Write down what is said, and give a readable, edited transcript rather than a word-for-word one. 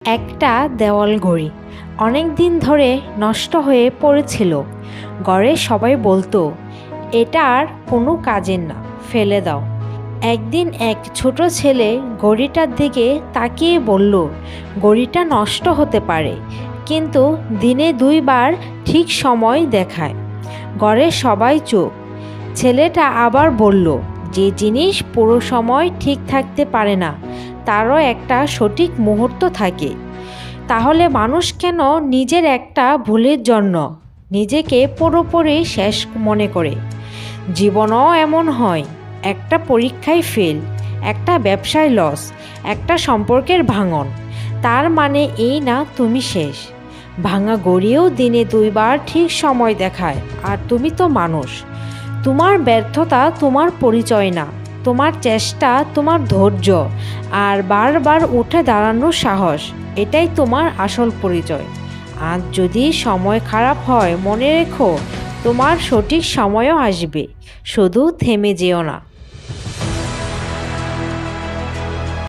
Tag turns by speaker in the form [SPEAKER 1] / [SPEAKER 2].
[SPEAKER 1] একটা দেওয়াল ঘড়ি অনেক দিন ধরে নষ্ট হয়ে পড়েছিল। ঘরে সবাই বলতো, এটা আর কোনো কাজের না, ফেলে দাও। একদিন এক ছোট ছেলে ঘড়িটার দিকে তাকিয়ে বলল, ঘড়িটা নষ্ট হতে পারে, কিন্তু দিনে 2 বার ঠিক সময় দেখায়। ঘরের সবাই চুপ। ছেলেটা আবার বলল, যে জিনিস পুরো সময় ঠিক থাকতে পারে না, তারও একটা সঠিক মুহূর্ত থাকে। তাহলে মানুষ কেন নিজের একটা ভুলের জন্য নিজেকে পুরোপুরি শেষ মনে করে? জীবনও এমন হয়, একটা পরীক্ষায় ফেল, একটা ব্যবসায় লস, একটা সম্পর্কের ভাঙন, তার মানে এই না তুমি শেষ। ভাঙা গড়িয়েও দিনে 2 বার ঠিক সময় দেখায়, আর তুমি তো মানুষ। তোমার ব্যর্থতা তোমার পরিচয় না, তোমার চেষ্টা, তোমার ধৈর্য, আর বারবার উঠে দাঁড়ানোর সাহস, এটাই তোমার আসল পরিচয়। আজ যদি সময় খারাপ হয়, মনে রেখো, তোমার সঠিক সময়ও আসবে। শুধু থেমে যেও না।